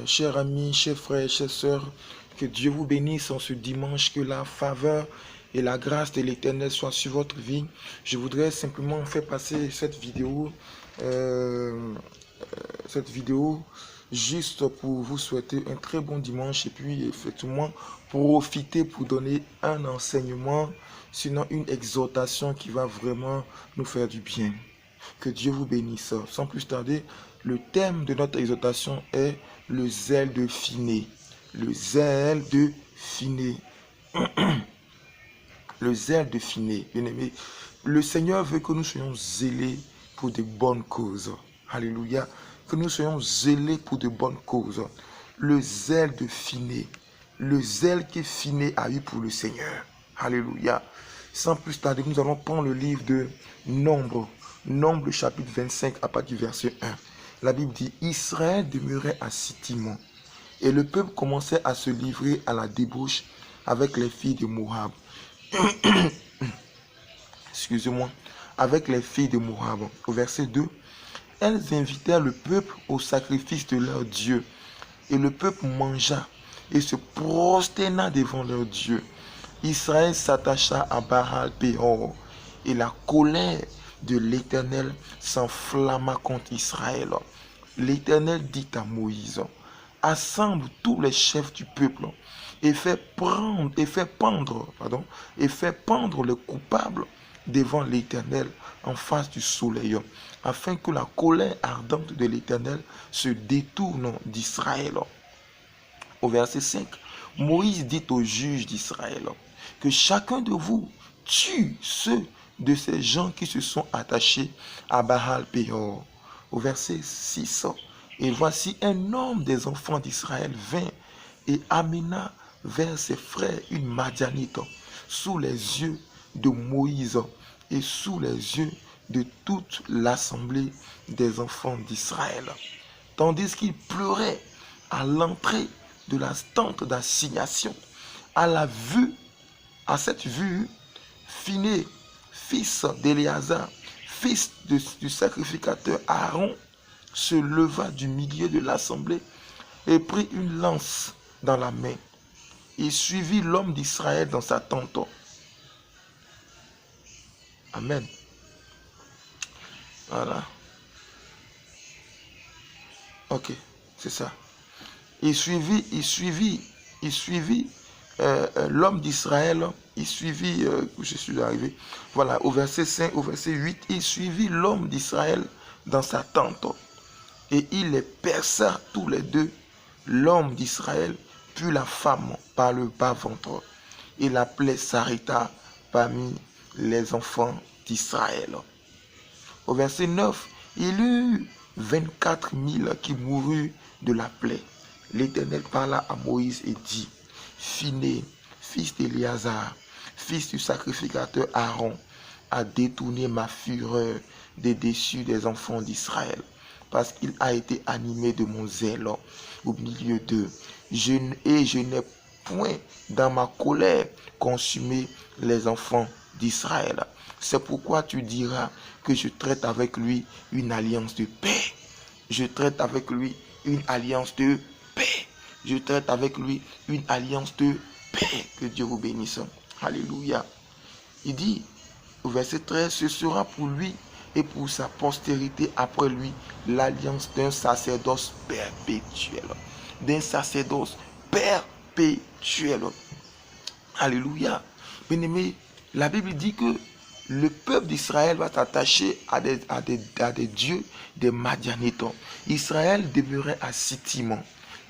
Chers amis, chers frères, chères sœurs, que Dieu vous bénisse en ce dimanche, que la faveur et la grâce de l'Éternel soient sur votre vie. Je voudrais simplement faire passer cette vidéo juste pour vous souhaiter un très bon dimanche et puis effectivement profiter pour donner un enseignement, sinon une exhortation qui va vraiment nous faire du bien. Que Dieu vous bénisse. Sans plus tarder, le thème de notre exhortation est le zèle de Finé. Le zèle de Finé. Le zèle de Finé. Bien-aimé, le Seigneur veut que nous soyons zélés pour de bonnes causes. Alléluia. Que nous soyons zélés pour de bonnes causes. Le zèle de Finé. Le zèle que Finé a eu pour le Seigneur. Alléluia. Sans plus tarder, nous allons prendre le livre de Nombre. Nombre chapitre 25 à partir du verset 1. La Bible dit: Israël demeurait à Sittim, et le peuple commençait à se livrer à la débauche avec les filles de Moab. Excusez-moi. Avec les filles de Moab. Au verset 2, elles invitèrent le peuple au sacrifice de leur Dieu. Et le peuple mangea et se prosterna devant leur Dieu. Israël s'attacha à Baal-Péor, et la colère de l'Éternel s'enflamma contre Israël. L'Éternel dit à Moïse: assemble tous les chefs du peuple et fais pendre les coupables devant l'Éternel en face du soleil, afin que la colère ardente de l'Éternel se détourne d'Israël. Au verset 5, Moïse dit aux juges d'Israël que chacun de vous tue ceux de ces gens qui se sont attachés à Baal-Péor. Au verset 6, et voici un homme des enfants d'Israël vint et amena vers ses frères une Madianite sous les yeux de Moïse et sous les yeux de toute l'assemblée des enfants d'Israël, tandis qu'il pleurait à l'entrée de la tente d'assignation. À cette vue, Finé, fils d'Éléazar, fils du sacrificateur Aaron, se leva du milieu de l'assemblée et prit une lance dans la main. Il suivit l'homme d'Israël dans sa tente. Amen. Voilà. Ok, c'est ça. Il suivit l'homme d'Israël. Il suivit, je suis arrivé. Voilà, au verset 5, au verset 8, il suivit l'homme d'Israël dans sa tente. Et il les perça tous les deux, l'homme d'Israël, puis la femme par le bas-ventre. Et la plaie s'arrêta parmi les enfants d'Israël. Au verset 9, il eut 24 000 qui moururent de la plaie. L'Éternel parla à Moïse et dit: Finé, fils d'Éléazar, fils du sacrificateur Aaron, a détourné ma fureur des dessus des enfants d'Israël, parce qu'il a été animé de mon zèle au milieu d'eux. Je n'ai point dans ma colère consumé les enfants d'Israël. C'est pourquoi tu diras que je traite avec lui une alliance de paix. Je traite avec lui une alliance de paix. Je traite avec lui une alliance de paix. Que Dieu vous bénisse. Alléluia. Il dit au verset 13, ce sera pour lui et pour sa postérité après lui l'alliance d'un sacerdoce perpétuel. D'un sacerdoce perpétuel. Alléluia. Bien-aimé, la Bible dit que le peuple d'Israël va s'attacher à des dieux, des Madianites. Israël demeurait à Sittim.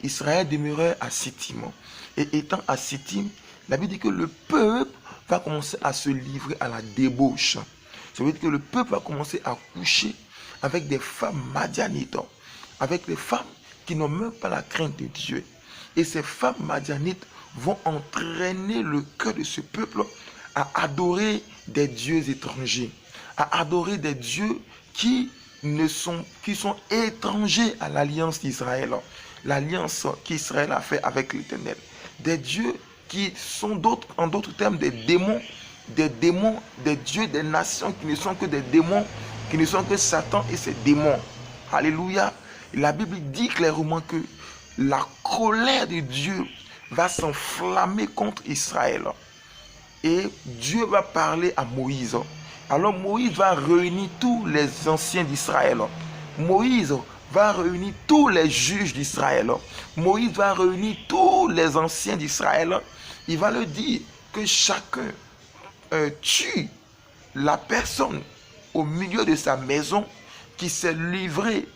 Israël demeurait à Sittim. Et étant à Sittim, la Bible dit que le peuple va commencer à se livrer à la débauche. Ça veut dire que le peuple va commencer à coucher avec des femmes madianites, avec des femmes qui n'ont même pas la crainte de Dieu. Et ces femmes madianites vont entraîner le cœur de ce peuple à adorer des dieux étrangers, à adorer des dieux qui sont étrangers à l'alliance d'Israël, l'alliance qu'Israël a fait avec l'Éternel. Des dieux qui sont en d'autres termes des démons, des dieux des nations qui ne sont que des démons, qui ne sont que Satan et ses démons. Alléluia. La Bible dit clairement que la colère de Dieu va s'enflammer contre Israël. Et Dieu va parler à Moïse. Alors Moïse va réunir tous les anciens d'Israël. Moïse va réunir tous les juges d'Israël. Moïse va réunir tous les anciens d'Israël. Il va leur dire que chacun tue la personne au milieu de sa maison qui s'est livré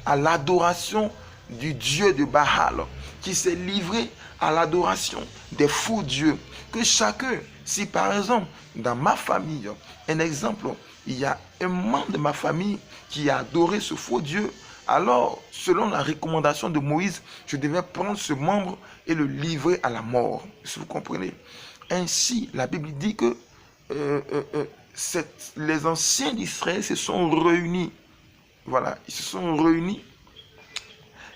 à l'adoration du Dieu de Baal, qui s'est livré à l'adoration des faux dieux. Que chacun, si par exemple dans ma famille, un exemple, il y a un membre de ma famille qui a adoré ce faux dieu, alors selon la recommandation de Moïse, je devais prendre ce membre et le livrer à la mort, si vous comprenez. Ainsi, la Bible dit que les anciens d'Israël se sont réunis. Voilà, ils se sont réunis.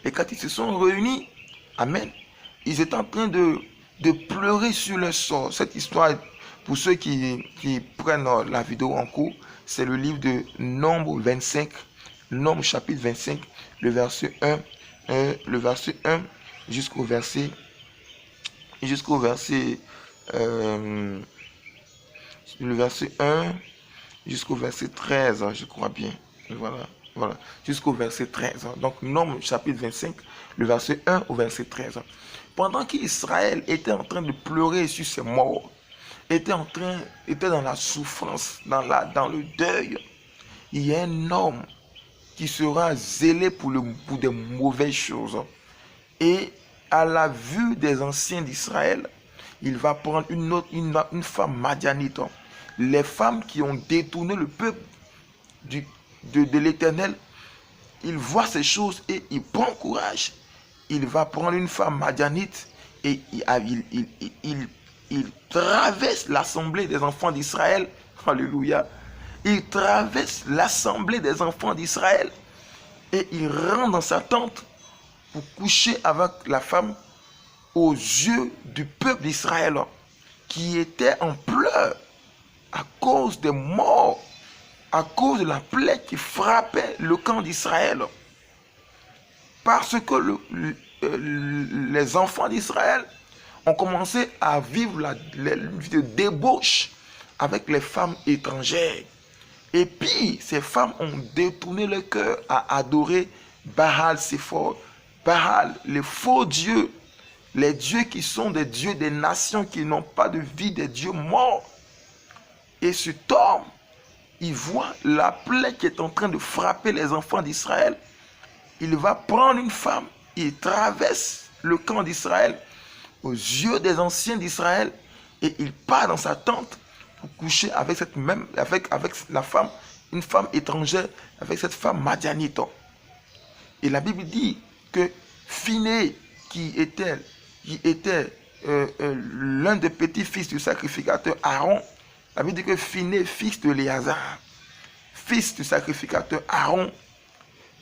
Et quand ils se sont réunis, amen, ils étaient en train de pleurer sur leur sort. Cette histoire, pour ceux qui prennent la vidéo en cours, c'est le livre de Nombre 25, Nombre chapitre 25, le verset 1 jusqu'au verset 1 jusqu'au verset 13, je crois bien. Voilà, jusqu'au verset 13. Donc, Nombre chapitre 25, le verset 1 au verset 13. Pendant qu'Israël était en train de pleurer sur ses morts, était dans la souffrance, dans le deuil, il y a un homme qui sera zélé pour des mauvaises choses. Et à la vue des anciens d'Israël, il va prendre une femme madianite. Les femmes qui ont détourné le peuple de l'Éternel, il voit ces choses et il prend courage. Il va prendre une femme madianite et il traverse l'assemblée des enfants d'Israël. Alléluia. Il traverse l'assemblée des enfants d'Israël et il rentre dans sa tente pour coucher avec la femme aux yeux du peuple d'Israël qui était en pleurs à cause des morts, à cause de la plaie qui frappait le camp d'Israël. Parce que les enfants d'Israël ont commencé à vivre la vie de débauche avec les femmes étrangères. Et puis, ces femmes ont détourné leur cœur à adorer Baal Séphor, Baal, les faux dieux, les dieux qui sont des dieux des nations qui n'ont pas de vie, des dieux morts. Et cet homme, il voit la plaie qui est en train de frapper les enfants d'Israël. Il va prendre une femme, il traverse le camp d'Israël aux yeux des anciens d'Israël et il part dans sa tente pour coucher avec la femme, une femme étrangère, avec cette femme madianite. Et la Bible dit que Phiné, qui était l'un des petits-fils du sacrificateur Aaron, la Bible dit que Phiné, fils de Éléazar, fils du sacrificateur Aaron,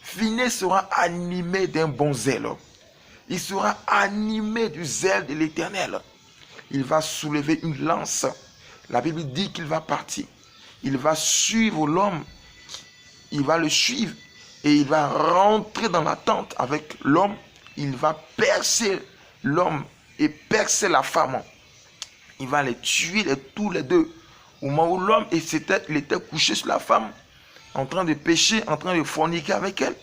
Phiné sera animé d'un bon zèle. Il sera animé du zèle de l'Éternel. Il va soulever une lance. La Bible dit qu'il va partir. Il va suivre l'homme. Il va le suivre. Et il va rentrer dans la tente avec l'homme. Il va percer l'homme et percer la femme. Il va les tuer tous les deux. Au moment où l'homme il était couché sur la femme, en train de pécher, en train de forniquer avec elle,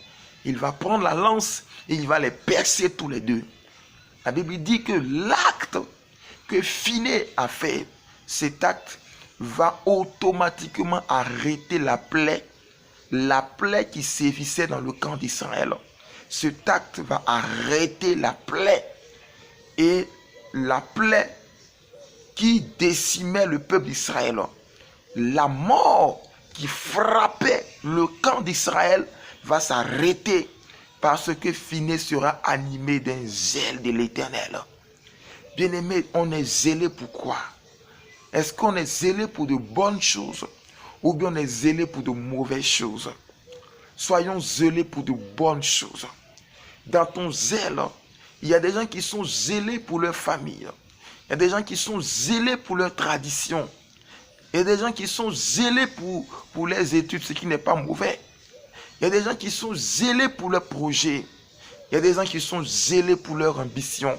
il va prendre la lance et il va les percer tous les deux. La Bible dit que l'acte que Phiné a fait, cet acte va automatiquement arrêter la plaie qui sévissait dans le camp d'Israël. Cet acte va arrêter la plaie et la plaie qui décimait le peuple d'Israël. La mort qui frappait le camp d'Israël va s'arrêter parce que Phiné sera animé d'un zèle de l'Éternel. Bien-aimé, on est zélé pour quoi? Est-ce qu'on est zélé pour de bonnes choses ou bien on est zélé pour de mauvaises choses? Soyons zélés pour de bonnes choses. Dans ton zèle, il y a des gens qui sont zélés pour leur famille. Il y a des gens qui sont zélés pour leur tradition. Il y a des gens qui sont zélés pour les études, ce qui n'est pas mauvais. Il y a des gens qui sont zélés pour leurs projets. Il y a des gens qui sont zélés pour leur ambition.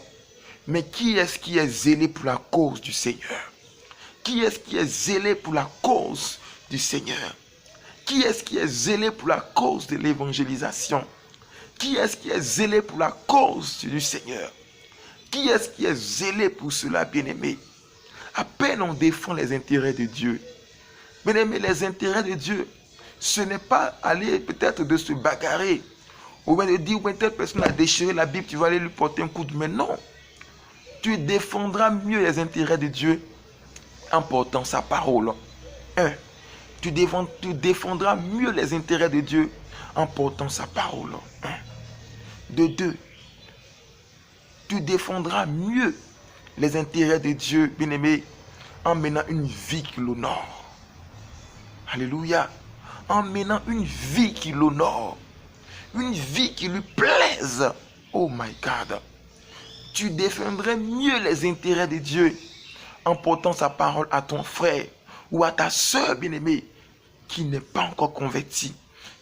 Mais qui est-ce qui est zélé pour la cause du Seigneur? Qui est-ce qui est zélé pour la cause du Seigneur? Qui est-ce qui est zélé pour la cause de l'évangélisation? Qui est-ce qui est zélé pour la cause du Seigneur? Qui est-ce qui est zélé pour cela, bien-aimé? À peine on défend les intérêts de Dieu. Bien-aimé, les intérêts de Dieu, ce n'est pas aller peut-être de se bagarrer, ou bien de dire, ou telle personne a déchiré la Bible, tu vas aller lui porter un coup de main. Non. Tu défendras mieux les intérêts de Dieu en portant sa parole. Tu défendras mieux les intérêts de Dieu en portant sa parole. De deux, tu défendras mieux les intérêts de Dieu, bien-aimé, en menant une vie qui l'honore. Alléluia. En menant une vie qui l'honore. Une vie qui lui plaise. Oh my God. Tu défendrais mieux les intérêts de Dieu en portant sa parole à ton frère ou à ta soeur bien-aimée qui n'est pas encore convertie,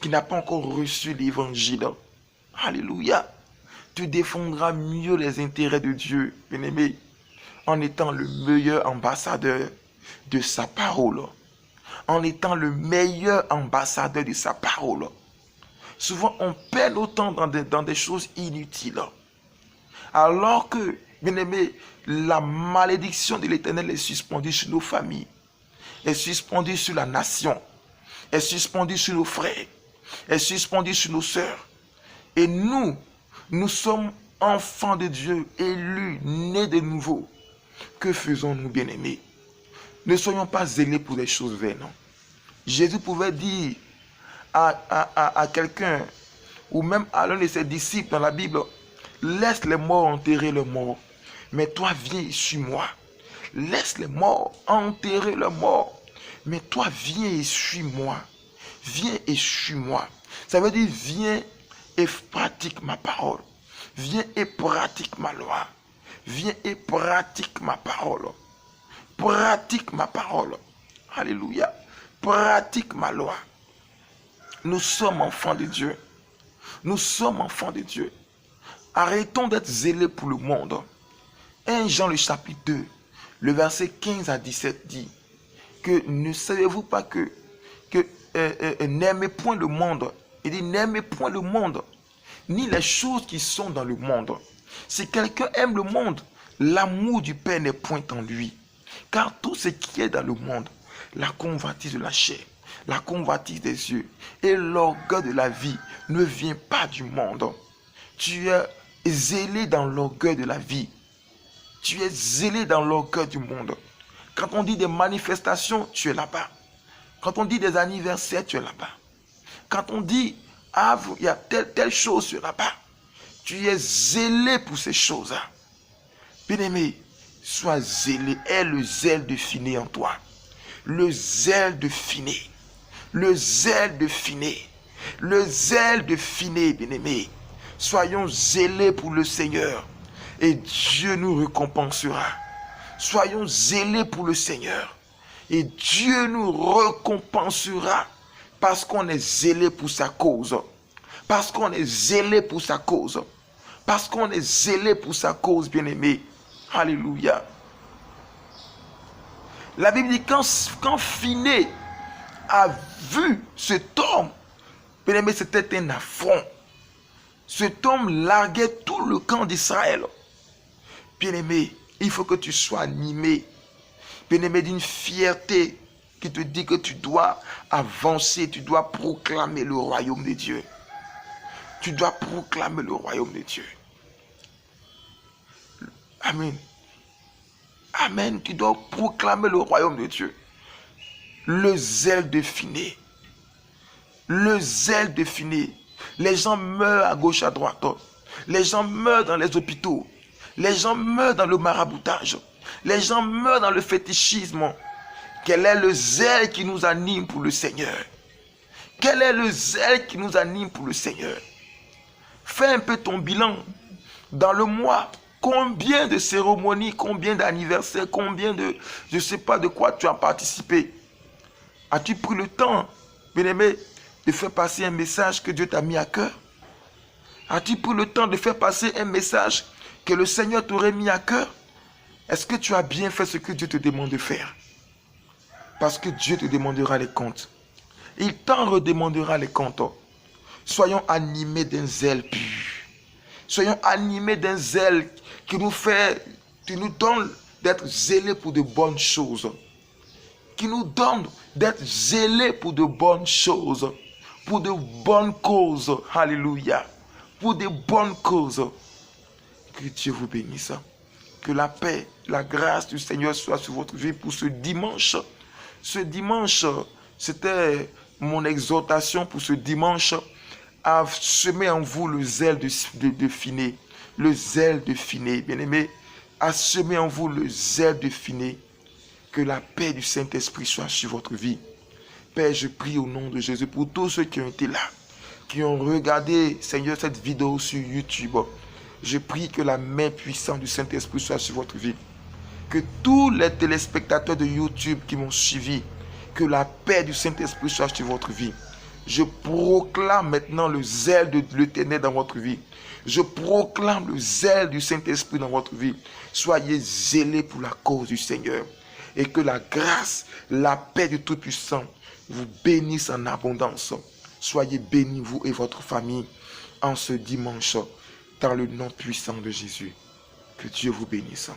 qui n'a pas encore reçu l'évangile. Alléluia. Tu défendras mieux les intérêts de Dieu, bien-aimé, en étant le meilleur ambassadeur de sa parole. En étant le meilleur ambassadeur de sa parole. Souvent, on perd notre temps dans des choses inutiles. Alors que, bien-aimé, la malédiction de l'Éternel est suspendue sur nos familles, est suspendue sur la nation, est suspendue sur nos frères, est suspendue sur nos sœurs. Et nous sommes enfants de Dieu, élus, nés de nouveau. Que faisons-nous, bien-aimés? Ne soyons pas zélés pour les choses vaines. Jésus pouvait dire à quelqu'un, ou même à l'un de ses disciples dans la Bible, laisse les morts enterrer leurs morts, mais toi viens et suis-moi. Laisse les morts enterrer leurs morts, mais toi viens et suis-moi. Viens et suis-moi. Ça veut dire viens et pratique ma parole. Viens et pratique ma loi. Viens et pratique ma parole. Pratique ma parole. Alléluia. Pratique ma loi. Nous sommes enfants de Dieu. Nous sommes enfants de Dieu. Arrêtons d'être zélés pour le monde. 1 Jean le chapitre 2, le verset 15 à 17 dit que ne savez-vous pas que n'aimez point le monde. Il dit n'aimez point le monde, ni les choses qui sont dans le monde. Si quelqu'un aime le monde, l'amour du Père n'est point en lui. Car tout ce qui est dans le monde, la convoitise de la chair, la convoitise des yeux et l'orgueil de la vie ne vient pas du monde. Tu es zélé dans l'orgueil de la vie. Tu es zélé dans l'orgueil du monde. Quand on dit des manifestations, tu es là-bas. Quand on dit des anniversaires, tu es là-bas. Quand on dit, ah, il y a telle chose, tu es là-bas. Tu es zélé pour ces choses-là. Bien-aimé, sois zélé. Aie le zèle de Finé en toi. Le zèle de Finé. Le zèle de Finé. Le zèle de Finé, bien-aimé. Soyons zélés pour le Seigneur. Et Dieu nous récompensera. Soyons zélés pour le Seigneur. Et Dieu nous récompensera. Parce qu'on est zélé pour sa cause. Parce qu'on est zélé pour sa cause. Parce qu'on est zélé pour sa cause, bien-aimé. Alléluia. La Bible dit quand Finé a vu cet homme, bien-aimé, c'était un affront. Cet homme larguait tout le camp d'Israël. Bien-aimé, il faut que tu sois animé. Bien-aimé, d'une fierté qui te dit que tu dois avancer, tu dois proclamer le royaume de Dieu. Tu dois proclamer le royaume de Dieu. Amen. Amen. Tu dois proclamer le royaume de Dieu. Le zèle de Finé. Le zèle de Finé. Les gens meurent à gauche, à droite. Les gens meurent dans les hôpitaux. Les gens meurent dans le maraboutage. Les gens meurent dans le fétichisme. Quel est le zèle qui nous anime pour le Seigneur? Quel est le zèle qui nous anime pour le Seigneur? Fais un peu ton bilan dans le mois. Combien de cérémonies, combien d'anniversaires, combien de, je ne sais pas de quoi tu as participé? As-tu pris le temps, bien-aimé, de faire passer un message que Dieu t'a mis à cœur? As-tu pris le temps de faire passer un message que le Seigneur t'aurait mis à cœur? Est-ce que tu as bien fait ce que Dieu te demande de faire? Parce que Dieu te demandera les comptes. Il t'en redemandera les comptes. Soyons animés d'un zèle pur. Soyons animés d'un zèle qui nous donne d'être zélés pour de bonnes choses. Qui nous donne d'être zélés pour de bonnes choses. Pour de bonnes causes. Alléluia. Pour de bonnes causes. Que Dieu vous bénisse. Que la paix, la grâce du Seigneur soit sur votre vie pour ce dimanche. Ce dimanche, c'était mon exhortation pour ce dimanche, à semer en vous le zèle de Finé. Le zèle de Finé, bien-aimé. À semer en vous le zèle de Finé. Que la paix du Saint-Esprit soit sur votre vie. Père, je prie au nom de Jésus pour tous ceux qui ont été là, qui ont regardé, Seigneur, cette vidéo sur YouTube. Je prie que la main puissante du Saint-Esprit soit sur votre vie. Que tous les téléspectateurs de YouTube qui m'ont suivi, que la paix du Saint-Esprit soit sur votre vie. Je proclame maintenant le zèle de l'Éternel dans votre vie. Je proclame le zèle du Saint-Esprit dans votre vie. Soyez zélés pour la cause du Seigneur. Et que la grâce, la paix du Tout-Puissant vous bénisse en abondance. Soyez bénis, vous et votre famille, en ce dimanche, dans le nom puissant de Jésus. Que Dieu vous bénisse.